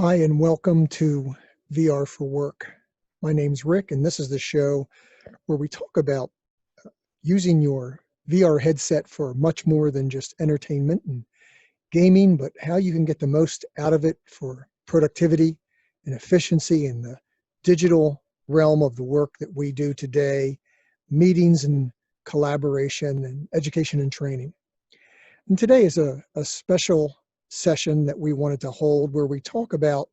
Hi, and welcome to VR for Work. My name's Rick, and this is the show where we talk about using your VR headset for much more than just entertainment and gaming, but how you can get the most out of it for productivity and efficiency in the digital realm of the work that we do today, meetings and collaboration and education and training. And today is a special session that we wanted to hold where we talk about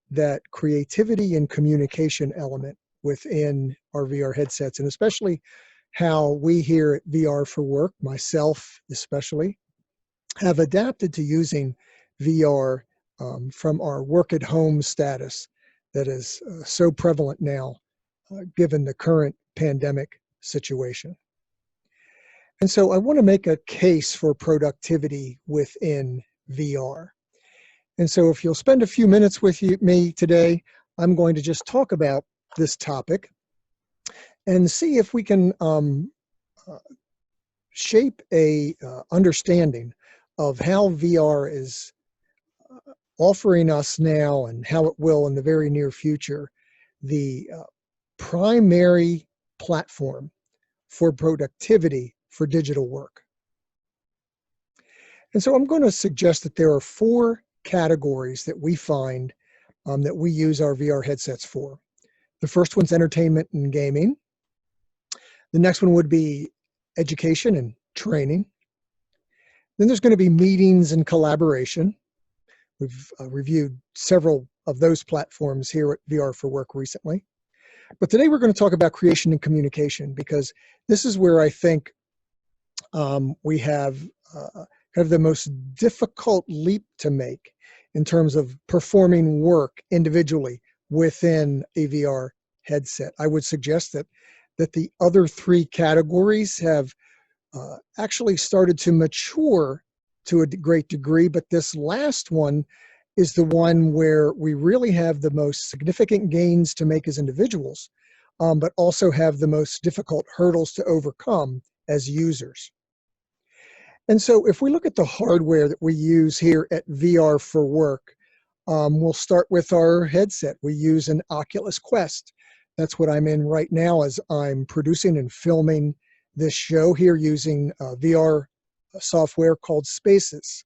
that creativity and communication element within our VR headsets, and especially how we here at VR for Work, myself especially, have adapted to using VR from our work at home status that is so prevalent now, given the current pandemic situation. And so I want to make a case for productivity within VR. And so if you'll spend a few minutes with me today, I'm going to just talk about this topic and see if we can shape a understanding of how VR is offering us now and how it will in the very near future, the primary platform for productivity for digital work. And so I'm going to suggest that there are four categories that we find that we use our VR headsets for. The first one's entertainment and gaming. The next one would be education and training. Then there's going to be meetings and collaboration. We've reviewed several of those platforms here at VR for Work recently. But today we're going to talk about creation and communication, because this is where I think we have kind of the most difficult leap to make in terms of performing work individually within a VR headset. I would suggest that the other three categories have actually started to mature to a great degree, but this last one is the one where we really have the most significant gains to make as individuals, but also have the most difficult hurdles to overcome as users. And so if we look at the hardware that we use here at VR for Work, we'll start with our headset. We use an Oculus Quest. That's what I'm in right now as I'm producing and filming this show here using VR software called Spaces.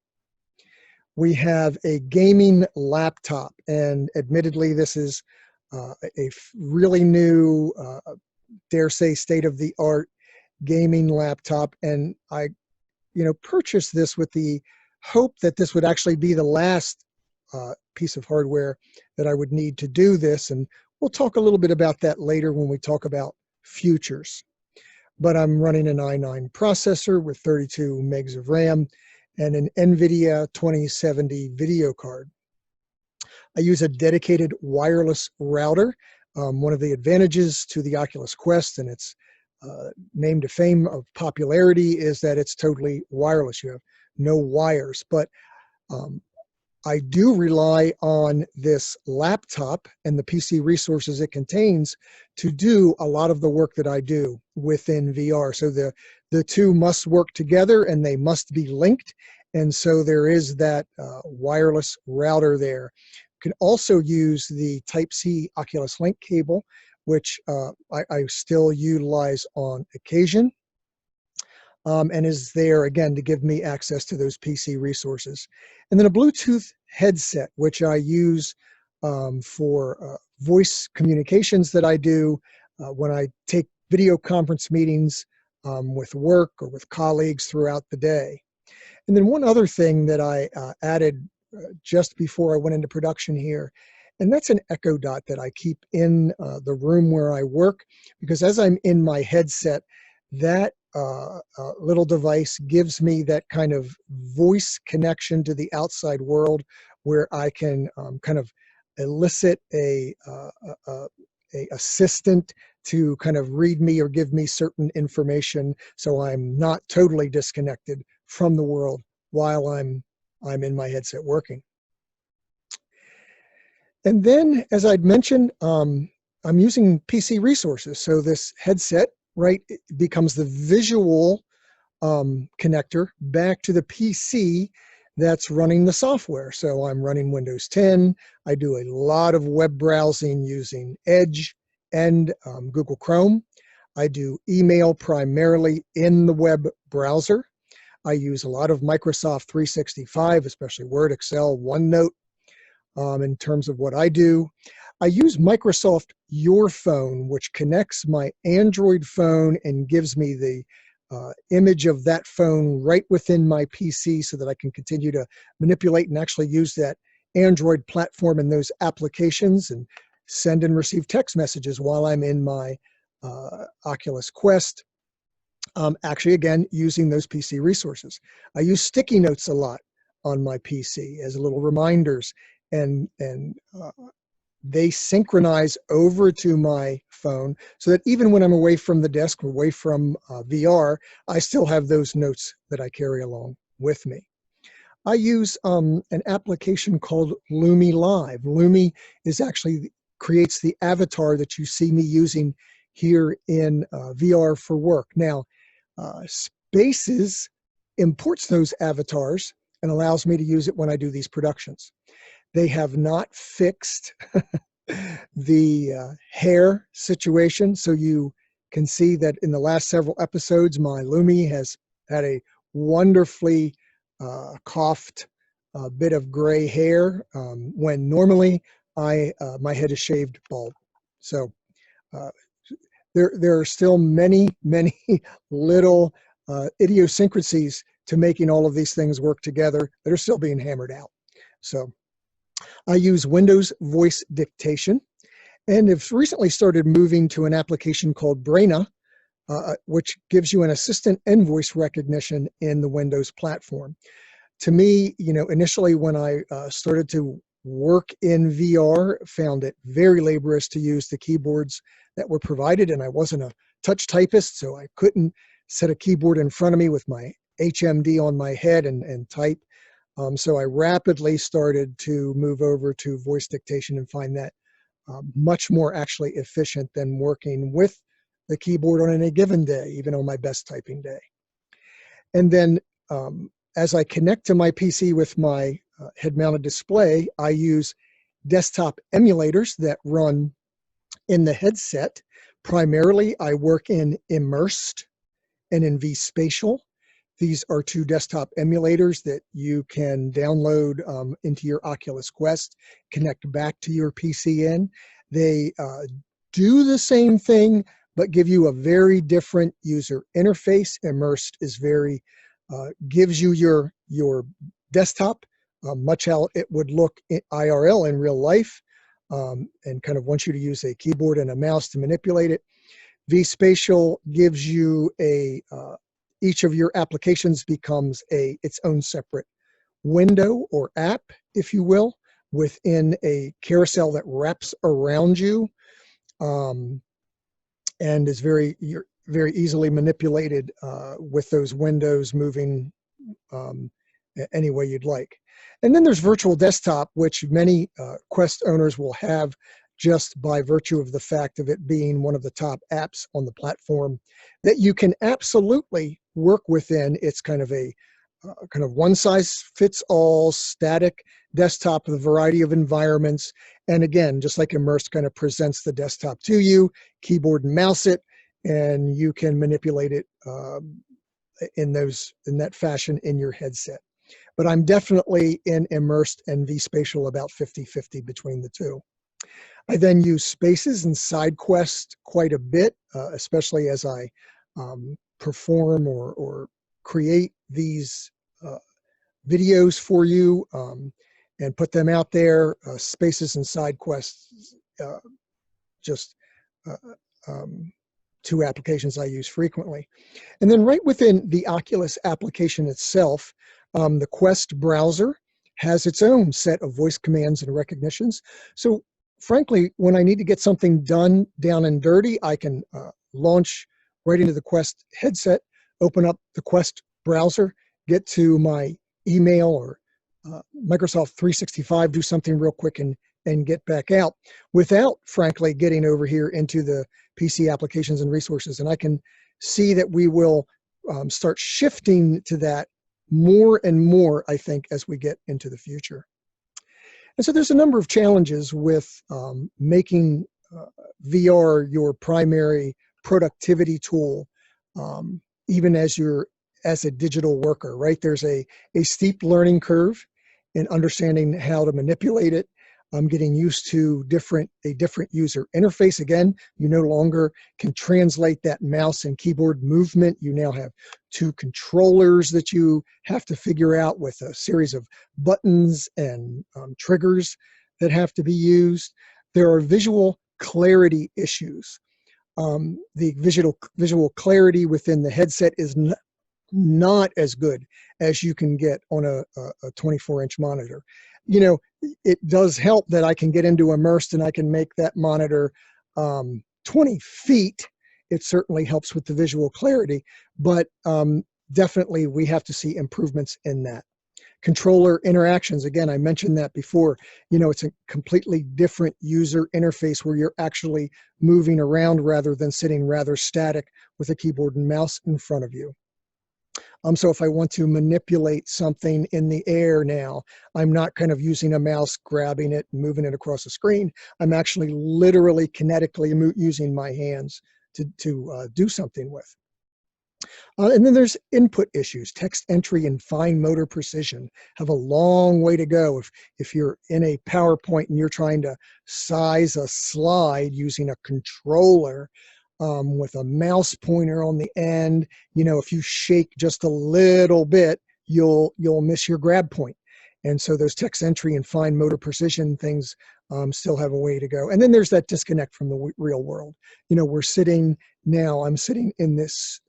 We have a gaming laptop, and admittedly this is a really new, dare say state-of-the-art gaming laptop, and I purchased this with the hope that this would actually be the last piece of hardware that I would need to do this. And we'll talk a little bit about that later when we talk about futures. But I'm running an i9 processor with 32 megs of RAM and an NVIDIA 2070 video card. I use a dedicated wireless router. One of the advantages to the Oculus Quest and its name to fame of popularity is that it's totally wireless. You have no wires, but I do rely on this laptop and the PC resources it contains to do a lot of the work that I do within VR. So the two must work together and they must be linked. And so there is that wireless router there. You can also use the Type-C Oculus Link cable, which I still utilize on occasion, and is there again to give me access to those PC resources. And then a Bluetooth headset, which I use for voice communications that I do when I take video conference meetings with work or with colleagues throughout the day. And then one other thing that I added just before I went into production here, and that's an Echo Dot that I keep in the room where I work, because as I'm in my headset, that little device gives me that kind of voice connection to the outside world where I can kind of elicit a assistant to kind of read me or give me certain information, so I'm not totally disconnected from the world while I'm in my headset working. And then, as I'd mentioned, I'm using PC resources. So this headset, right, becomes the visual connector back to the PC that's running the software. So I'm running Windows 10. I do a lot of web browsing using Edge and Google Chrome. I do email primarily in the web browser. I use a lot of Microsoft 365, especially Word, Excel, OneNote in terms of what I do. I use Microsoft Your Phone, which connects my Android phone and gives me the image of that phone right within my PC so that I can continue to manipulate and actually use that Android platform and those applications and send and receive text messages while I'm in my Oculus Quest. Actually, again, using those PC resources. I use sticky notes a lot on my PC as little reminders, and they synchronize over to my phone so that even when I'm away from the desk, away from VR, I still have those notes that I carry along with me. I use an application called Lumi Live. Lumi is actually creates the avatar that you see me using here in VR for work. Now, Spaces imports those avatars and allows me to use it when I do these productions. They have not fixed the hair situation, so you can see that in the last several episodes, my Lumi has had a wonderfully coiffed bit of gray hair when normally my head is shaved bald. So there are still many little idiosyncrasies to making all of these things work together that are still being hammered out. So I use Windows Voice Dictation, and have recently started moving to an application called Braina, which gives you an assistant and voice recognition in the Windows platform. To me, initially when I started to work in VR, found it very laborious to use the keyboards that were provided, and I wasn't a touch typist, so I couldn't set a keyboard in front of me with my HMD on my head and type. So I rapidly started to move over to voice dictation and find that much more actually efficient than working with the keyboard on any given day, even on my best typing day. And then as I connect to my PC with my head-mounted display, I use desktop emulators that run in the headset. Primarily, I work in Immersed and in vSpatial. These are two desktop emulators that you can download into your Oculus Quest, connect back to your PC in. They do the same thing, but give you a very different user interface. Immersed is gives you your desktop, much how it would look in IRL in real life, and kind of wants you to use a keyboard and a mouse to manipulate it. vSpatial gives you each of your applications becomes its own separate window or app, if you will, within a carousel that wraps around you, and is very easily manipulated with those windows moving any way you'd like. And then there's Virtual Desktop, which many Quest owners will have just by virtue of the fact of it being one of the top apps on the platform that you can absolutely work within. It's kind of a one-size-fits-all static desktop with a variety of environments. And again, just like Immersed kind of presents the desktop to you, keyboard and mouse it, and you can manipulate it in that fashion in your headset. But I'm definitely in Immersed and vSpatial about 50-50 between the two. I then use Spaces and SideQuest quite a bit, especially as I perform or create these videos for you and put them out there. Spaces and SideQuest, just two applications I use frequently. And then right within the Oculus application itself, the Quest browser has its own set of voice commands and recognitions. So frankly, when I need to get something done down and dirty, I can launch right into the Quest headset, open up the Quest browser, get to my email or Microsoft 365, do something real quick and get back out without, frankly, getting over here into the PC applications and resources. And I can see that we will start shifting to that more and more, I think, as we get into the future. And so there's a number of challenges with making VR your primary productivity tool, even as a digital worker, right? There's a steep learning curve in understanding how to manipulate it. Getting used to a different user interface. Again, you no longer can translate that mouse and keyboard movement. You now have two controllers that you have to figure out with a series of buttons and triggers that have to be used. There are visual clarity issues. The visual clarity within the headset is not as good as you can get on a 24-inch monitor. You know, it does help that I can get into Immersed and I can make that monitor 20 feet. It certainly helps with the visual clarity, but definitely we have to see improvements in that. Controller interactions, again, I mentioned that before. You know, it's a completely different user interface where you're actually moving around rather than sitting rather static with a keyboard and mouse in front of you. So if I want to manipulate something in the air now, I'm not kind of using a mouse, grabbing it, and moving it across the screen. I'm actually literally kinetically using my hands to do something with. And then there's input issues. Text entry and fine motor precision have a long way to go. If you're in a PowerPoint and you're trying to size a slide using a controller, with a mouse pointer on the end, you know, if you shake just a little bit, you'll miss your grab point. And so those text entry and fine motor precision things still have a way to go. And then there's that disconnect from the real world. You know, I'm sitting in this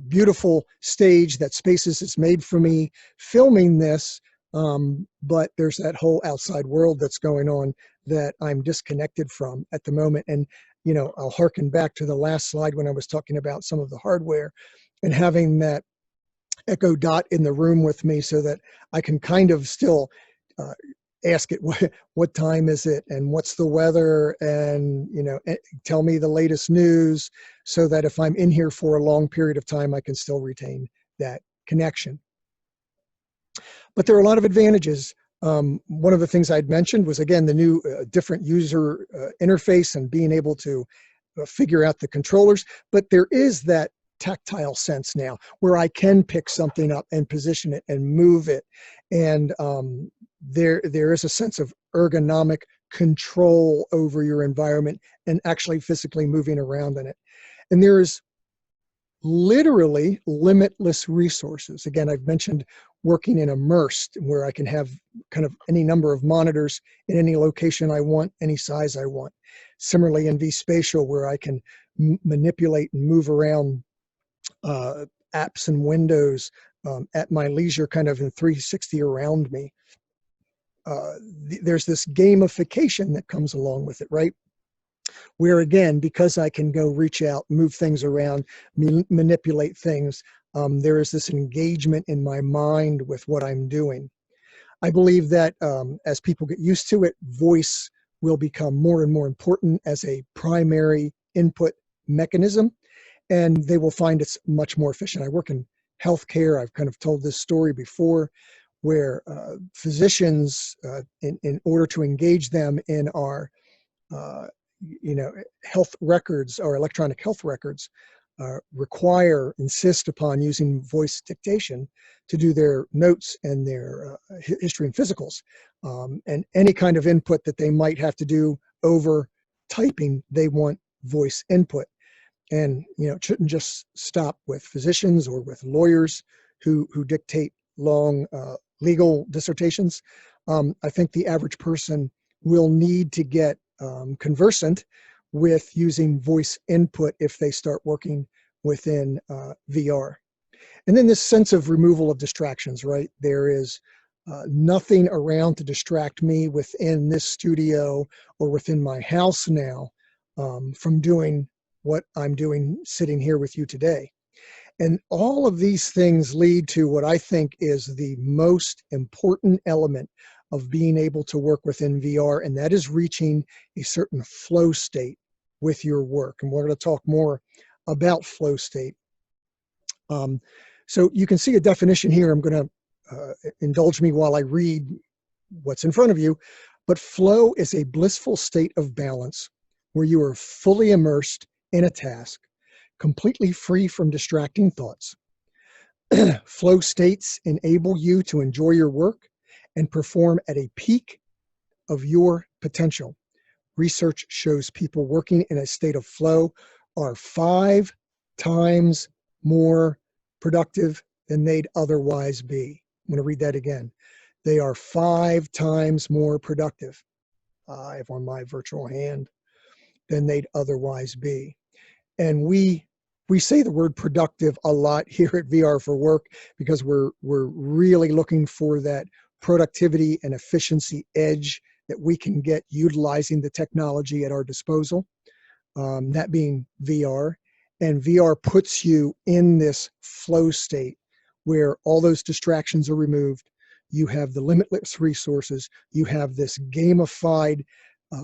beautiful stage that Spaces has made for me, filming this, but there's that whole outside world that's going on that I'm disconnected from at the moment. And you know, I'll harken back to the last slide when I was talking about some of the hardware and having that Echo Dot in the room with me so that I can kind of still ask it, what time is it and what's the weather, and, you know, tell me the latest news, so that if I'm in here for a long period of time, I can still retain that connection. But there are a lot of advantages. One of the things I'd mentioned was, again, the new different user interface and being able to figure out the controllers. But there is that tactile sense now where I can pick something up and position it and move it. And there is a sense of ergonomic control over your environment and actually physically moving around in it. And there is literally limitless resources. Again, I've mentioned working in Immersed, where I can have kind of any number of monitors in any location I want, any size I want. Similarly in vSpatial, where I can manipulate and move around apps and windows at my leisure, kind of in 360 around me. There's this gamification that comes along with it, right? Where, again, because I can go reach out, move things around, manipulate things, there is this engagement in my mind with what I'm doing. I believe that as people get used to it, voice will become more and more important as a primary input mechanism, and they will find it's much more efficient. I work in healthcare. I've kind of told this story before, where physicians, in order to engage them in our health records, or electronic health records, insist upon using voice dictation to do their notes and their history and physicals, and any kind of input that they might have to do over typing, they want voice input. And, you know, it shouldn't just stop with physicians or with lawyers who dictate long legal dissertations. I think the average person will need to get conversant with using voice input if they start working within VR. And then this sense of removal of distractions, right? There is nothing around to distract me within this studio or within my house now from doing what I'm doing sitting here with you today. And all of these things lead to what I think is the most important element of being able to work within VR, and that is reaching a certain flow state with your work. And we're going to talk more about flow state. So you can see a definition here. I'm going to indulge me while I read what's in front of you, but flow is a blissful state of balance where you are fully immersed in a task, completely free from distracting thoughts. Flow states enable you to enjoy your work and perform at a peak of your potential. Research shows people working in a state of flow are 5 times more productive than they'd otherwise be. I'm going to read that again. They are 5 times more productive, I have on my virtual hand, than they'd otherwise be. And we say the word productive a lot here at VR for Work because we're really looking for that productivity and efficiency edge that we can get utilizing the technology at our disposal, that being VR. And VR puts you in this flow state where all those distractions are removed. You have the limitless resources. You have this gamified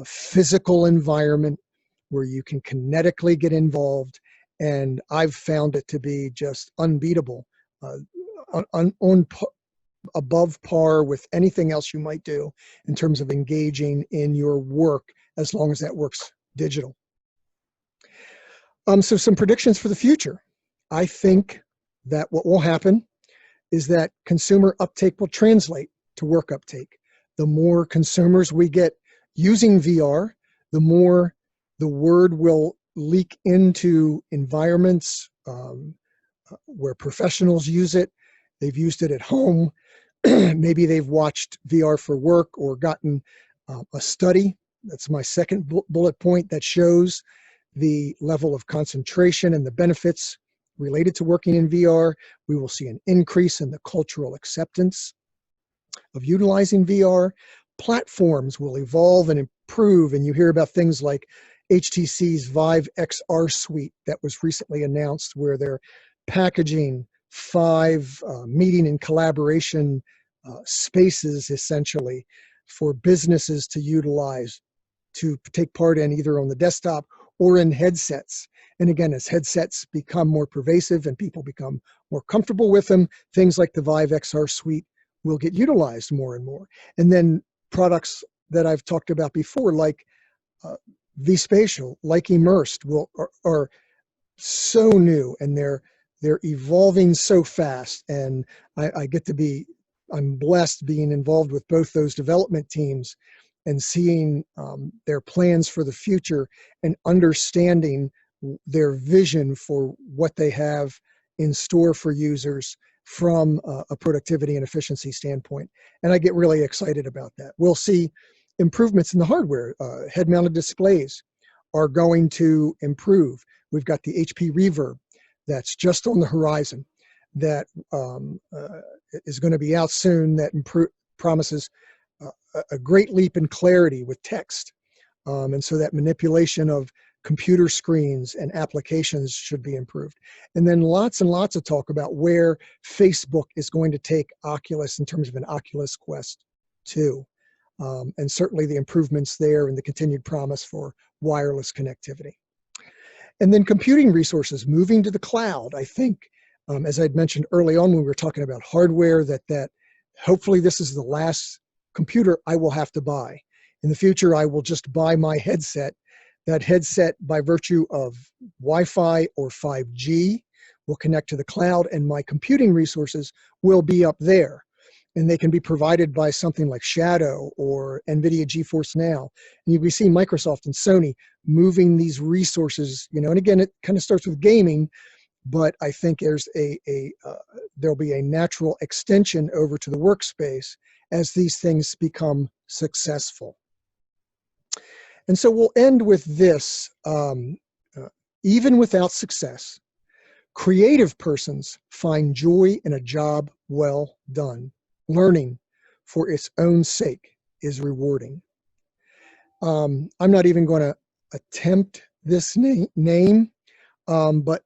physical environment where you can kinetically get involved. And I've found it to be just unbeatable, above par with anything else you might do in terms of engaging in your work, as long as that works digital. So some predictions for the future. I think that what will happen is that consumer uptake will translate to work uptake. The more consumers we get using VR, the more the word will leak into environments where professionals use it. They've used it at home. Maybe they've watched VR for Work or gotten a study. That's my second bullet point that shows the level of concentration and the benefits related to working in VR. We will see an increase in the cultural acceptance of utilizing VR. Platforms will evolve and improve, and you hear about things like HTC's Vive XR suite that was recently announced, where they're packaging 5 meeting and collaboration spaces essentially for businesses to utilize to take part in, either on the desktop or in headsets. And again, as headsets become more pervasive and people become more comfortable with them, things like the Vive XR suite will get utilized more and more. And then products that I've talked about before, like vSpatial, like Immersed, are so new, and they're evolving so fast. And I'm blessed being involved with both those development teams and seeing their plans for the future and understanding their vision for what they have in store for users from a productivity and efficiency standpoint. And I get really excited about that. We'll see improvements in the hardware. Head-mounted displays are going to improve. We've got the HP Reverb that's just on the horizon that is going to be out soon, that promises a great leap in clarity with text. And so that manipulation of computer screens and applications should be improved. And then lots and lots of talk about where Facebook is going to take Oculus in terms of an Oculus Quest 2. And certainly the improvements there and the continued promise for wireless connectivity. And then computing resources moving to the cloud. I think, as I'd mentioned early on when we were talking about hardware, that hopefully this is the last computer I will have to buy. In the future, I will just buy my headset. That headset, by virtue of Wi-Fi or 5G, will connect to the cloud, and my computing resources will be up there. And they can be provided by something like Shadow or NVIDIA GeForce Now. And we see Microsoft and Sony moving these resources, and again, it kind of starts with gaming, but I think there'll be a natural extension over to the workspace as these things become successful. And so we'll end with this. Even without success, creative persons find joy in a job well done. Learning for its own sake is rewarding. I'm not even going to attempt this name, but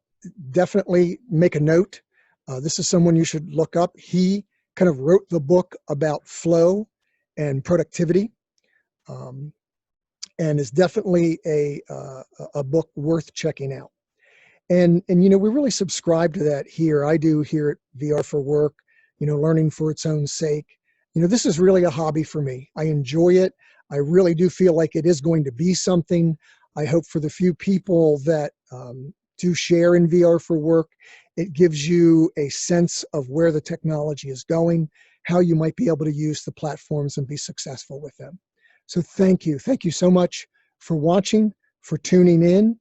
definitely make a note. This is someone you should look up. He kind of wrote the book about flow and productivity, and is definitely a book worth checking out. And we really subscribe to that here. I do here at VR for Work. learning for its own sake. This is really a hobby for me. I enjoy it. I really do feel like it is going to be something. I hope for the few people that do share in VR for work, it gives you a sense of where the technology is going, how you might be able to use the platforms and be successful with them. So thank you. Thank you so much for watching, for tuning in.